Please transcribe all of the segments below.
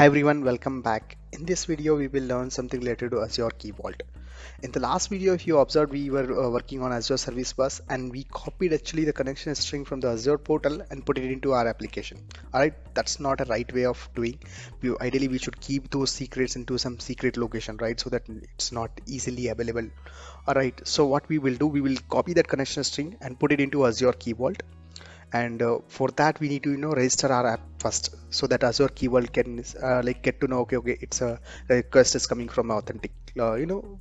Hi everyone, welcome back. In this video, we will learn something related to Azure Key Vault. In the last video, if you observed, we were working on Azure Service Bus and we copied actually the connection string from the Azure portal and put it into our application. Alright, that's not a right way of doing. Ideally, we should keep those secrets into some secret location, right? So that it's not easily available. Alright, so what we will do, we will copy that connection string and put it into Azure Key Vault, and for that we need to register our app first, so that Azure Key Vault can get to know, okay, it's a request is coming from an authentic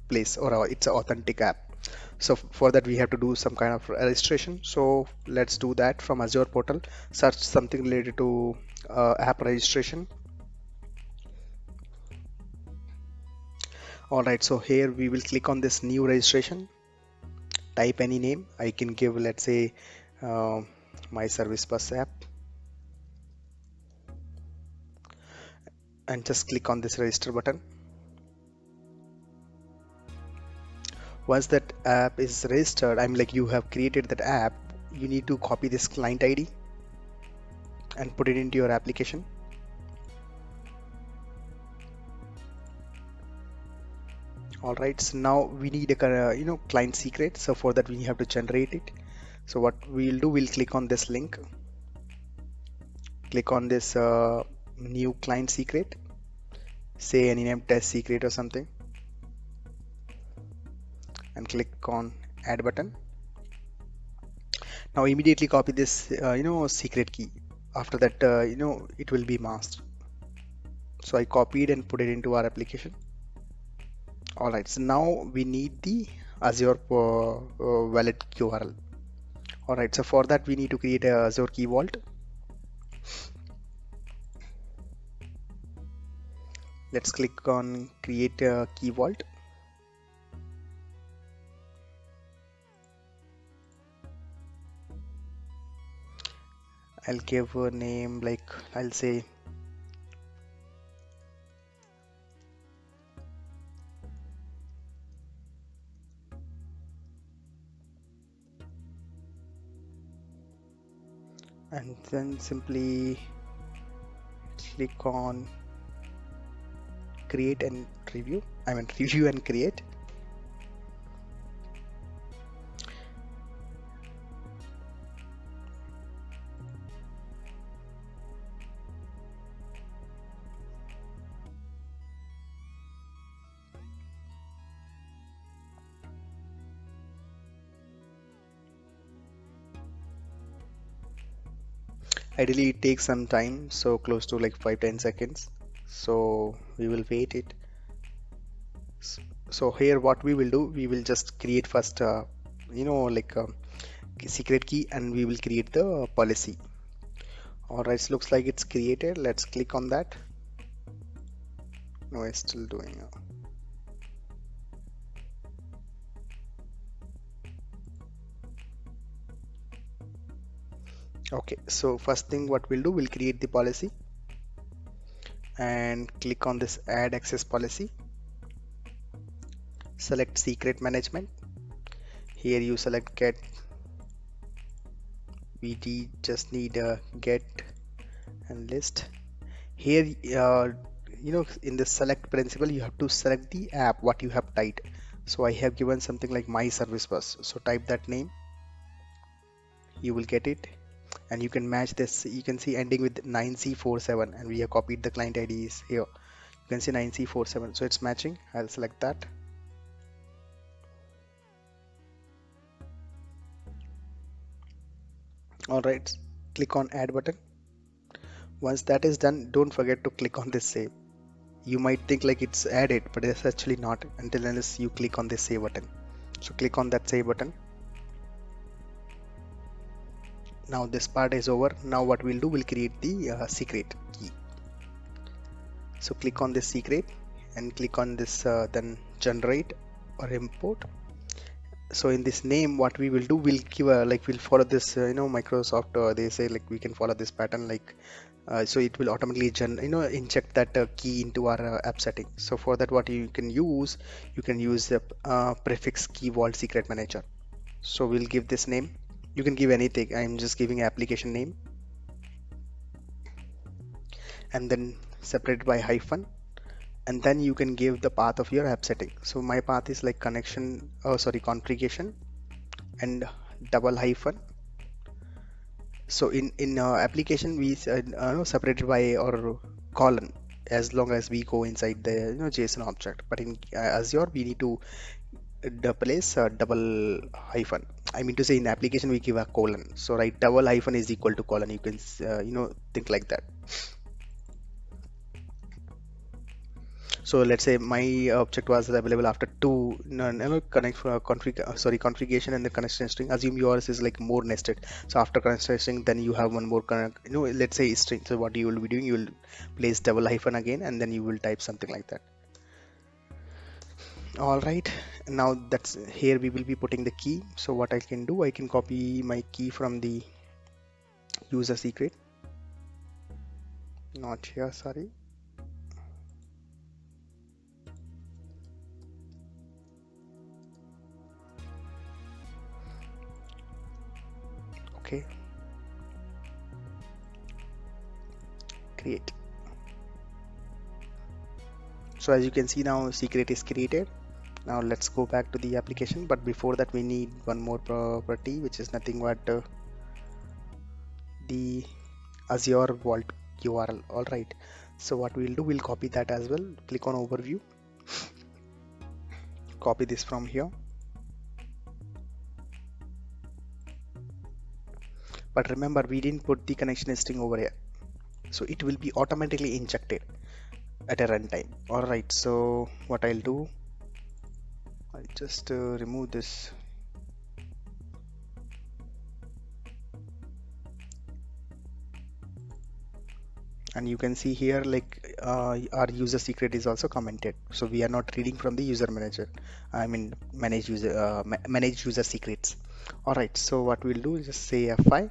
place, or it's an authentic app. So for that we have to do some kind of registration. So let's do that from Azure portal. Search something related to app registration. All right, so here we will click on this new registration. Type any name. I can give, let's say, uh, my service bus app, and just click on this register button. Once that app is registered, you have created that app, you need to copy this client ID and put it into your application. All right, so now we need a client secret. So for that we have to generate it. So what we'll do, we'll click on this link, click on this new client secret, say any name, test secret or something, and click on add button. Now immediately copy this secret key. After that it will be masked. So I copied and put it into our application. All right, so now we need the Azure wallet URL. All right, so for that we need to create a Azure Key Vault. Let's click on create a Key Vault. I'll give a name, like I'll say and then simply click on create and review. Review and create. Ideally it takes some time, so close to like 5-10 seconds, so we will wait it. So here what we will do, we will just create first a secret key, and we will create the policy. All right, so looks like it's created. Let's click on that. No, it's still doing. Okay, so first thing what we'll do, we'll create the policy and click on this add access policy. Select secret management. Here you select get. We just need a get and list. Here in the select principle, you have to select the app what you have typed. So I have given something like my service bus, so type that name, you will get it, and you can match this. You can see ending with 9C47, and we have copied the client IDs here. You can see 9C47, so it's matching. I'll select that. All right, click on add button. Once that is done, don't forget to click on this save. You might think like it's added, but it's actually not until unless you click on this save button. So click on that save button. Now this part is over. Now what we'll do, we'll create the secret key. So click on this secret and click on this then generate or import. So in this name, what we will do, we'll give a we'll follow this Microsoft they say like we can follow this pattern, so it will automatically inject that key into our app setting. So for that, what you can use the prefix Key Vault Secret Manager. So we'll give this name. You can give anything. I'm just giving application name, and then separated by hyphen, and then you can give the path of your app setting. So my path is like connection, configuration and double hyphen. So in application we separated by or colon as long as we go inside the JSON object. But in Azure we need to place double hyphen. I mean to say in application we give a colon. So right, double hyphen is equal to colon. You can think like that. So let's say my object was available after two configuration and the connection string. Assume yours is like more nested. So after connection string, then you have one more let's say string. So what you will be doing, you will place double hyphen again, and then you will type something like that. All right, now that's here we will be putting the key. So what I can do, I can copy my key from the user secret. Not here, sorry. Okay, create. So as you can see now secret is created. Now let's go back to the application, but before that we need one more property, which is nothing but the Azure Vault URL. All right, so what we'll do, we'll copy that as well. Click on overview, copy this from here, but remember we didn't put the connection string over here, so it will be automatically injected at a runtime. All right, so what I'll do, I'll just remove this. And you can see here like our user secret is also commented, so we are not reading from the user manager, I mean manage user secrets. All right, so what we'll do is just say F5.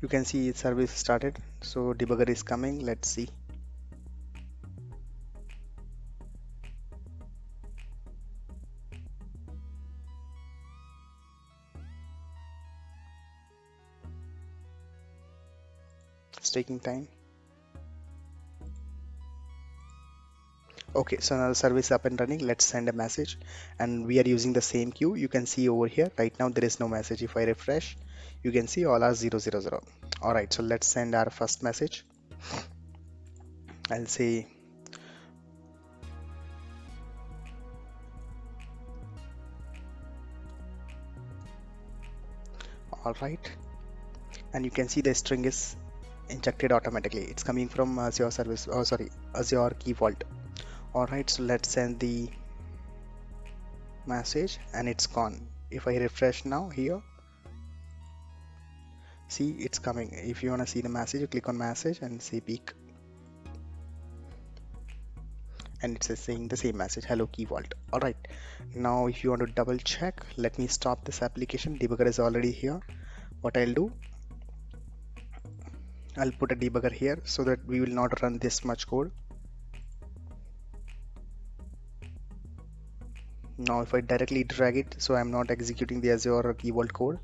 You can see service started, so debugger is coming. Let's see. It's taking time. Okay, so now the service up and running. Let's send a message, and we are using the same queue. You can see over here right now there is no message. If I refresh, you can see all are 000. All right, so let's send our first message. I'll say all right, and you can see the string is injected automatically. It's coming from Azure service, Azure Key Vault. All right, so let's send the message and it's gone. If I refresh now here, see it's coming. If you want to see the message, you click on message and say peek, and it's saying the same message, hello Key Vault. All right, now if you want to double check, let me stop this application. Debugger is already here. What I'll do, I'll put a debugger here so that we will not run this much code. Now if I directly drag it, so I'm not executing the Azure Key Vault code.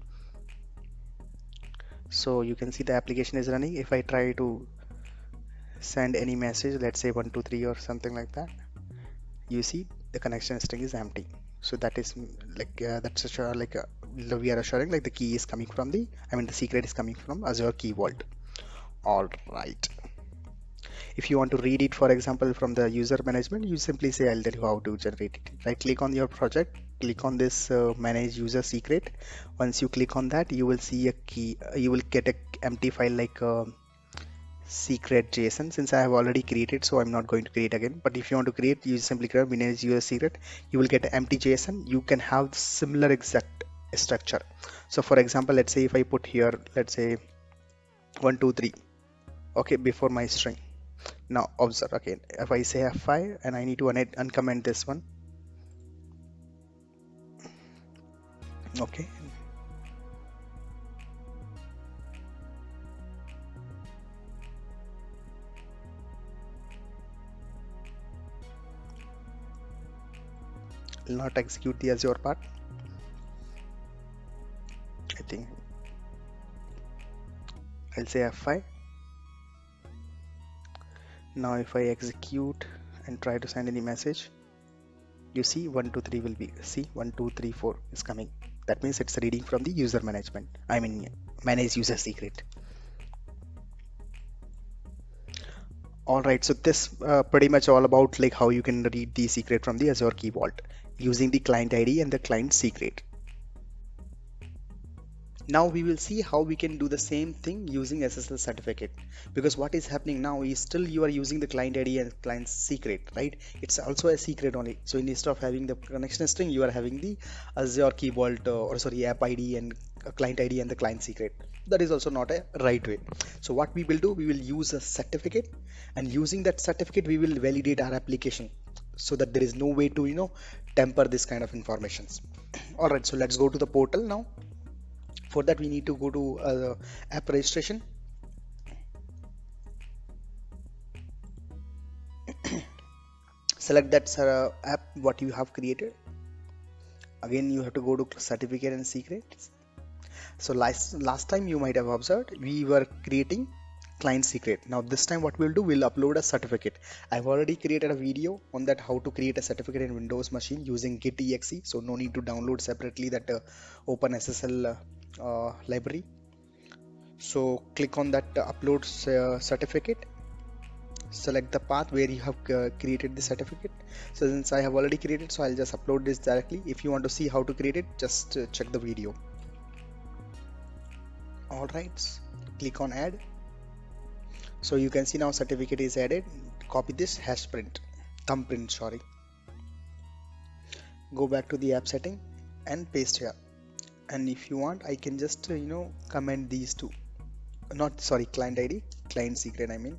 So you can see the application is running. If I try to send any message, let's say 123 or something like that, you see the connection string is empty. So that is like we are assuring like the key is coming from the secret is coming from Azure Key Vault. All right, if you want to read it, for example, from the user management, you simply say, I'll tell you how to generate it. Right click on your project, click on this manage user secret. Once you click on that, you will see a key, you will get a empty file like secret JSON. Since I have already created, so I'm not going to create again. But if you want to create, you simply create manage user secret. You will get an empty JSON. You can have similar exact structure. So for example, let's say if I put here, let's say 123, okay, before my string. Now observe again, if I say F5 and I need to uncomment this one, okay, will not execute the Azure part. everything. I'll say F5. Now if I execute and try to send any message, you see 1 2 3 will be, see 1 2 3 4 is coming. That means it's reading from the user management, I mean manage user secret. All right, so this pretty much all about like how you can read the secret from the Azure Key Vault using the client ID and the client secret. Now we will see how we can do the same thing using SSL certificate, because what is happening now is still you are using the client ID and client secret, right? It's also a secret only. So instead of having the connection string, you are having the Azure Key Vault or sorry, app ID and client ID and the client secret. That is also not a right way. So what we will do, we will use a certificate, and using that certificate we will validate our application so that there is no way to tamper this kind of informations. All right, so let's go to the portal now. For that we need to go to app registration. Select that app what you have created. Again you have to go to certificate and secrets. So last time you might have observed we were creating client secret. Now this time what we'll do, we'll upload a certificate. I've already created a video on that, how to create a certificate in Windows machine using git exe, so no need to download separately that open SSL library. So click on that upload certificate, select the path where you have created the certificate. So since I have already created, so I'll just upload this directly. If you want to see how to create it, just check the video. All right, click on add. So you can see now certificate is added. Copy this thumbprint, sorry. Go back to the app setting and paste here. And if you want, I can just comment these two, not sorry, client ID, client secret I mean.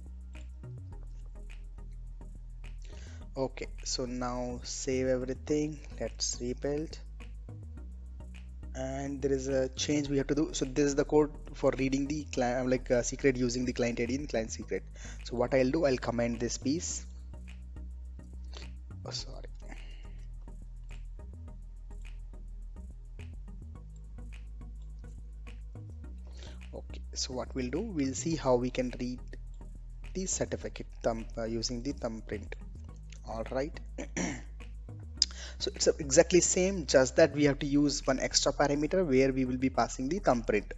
Okay, so now save everything. Let's rebuild. And there is a change we have to do. So this is the code for reading the secret using the client ID and client secret. So what I'll do, I'll comment this piece. Oh, sorry. Okay, so what we'll do, we'll see how we can read the certificate using the thumbprint. All right. So it's exactly same, just that we have to use one extra parameter where we will be passing the thumbprint.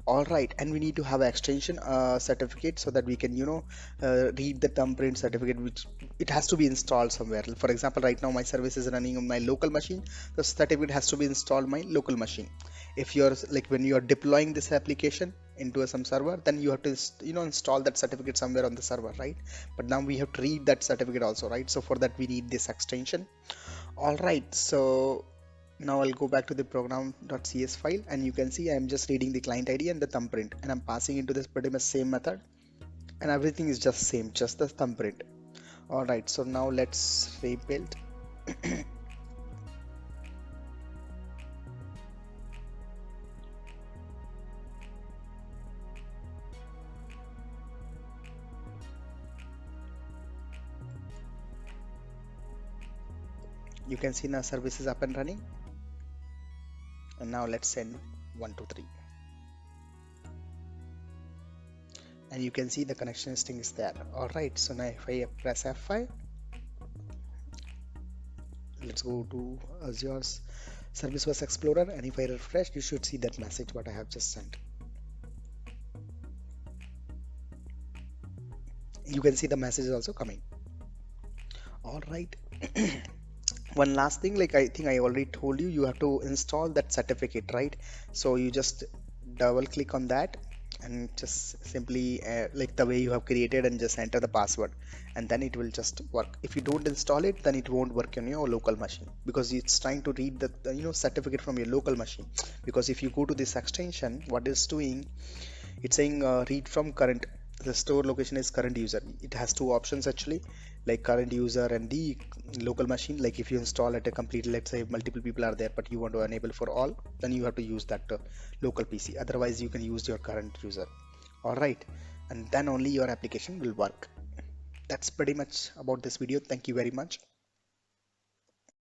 All right, and we need to have an extension certificate so that we can read the thumbprint certificate, which it has to be installed somewhere. For example, right now my service is running on my local machine. The certificate has to be installed my local machine. If you're like when you are deploying this application into some server, then you have to install that certificate somewhere on the server, right? But now we have to read that certificate also, right? So for that we need this extension. All right, so now I'll go back to the program.cs file, and you can see I'm just reading the client ID and the thumbprint, and I'm passing into this pretty much same method, and everything is just same, just the thumbprint. All right, so now let's rebuild. You can see now service is up and running, and now let's send 1 2 3, and you can see the connection string is there. All right, so now if I press F5, let's go to Azure's Service Bus Explorer, and if I refresh, you should see that message what I have just sent. You can see the message is also coming. All right. One last thing, like I think I already told you, you have to install that certificate, right? So you just double click on that and just simply like the way you have created, and just enter the password, and then it will just work. If you don't install it, then it won't work on your local machine, because it's trying to read the certificate from your local machine. Because if you go to this extension, what it's doing, it's saying read from current, the store location is current user. It has two options actually, like current user and the local machine. Like if you install at a complete, let's say multiple people are there, but you want to enable for all, then you have to use that local PC. Otherwise you can use your current user. All right, and then only your application will work. That's pretty much about this video. Thank you very much.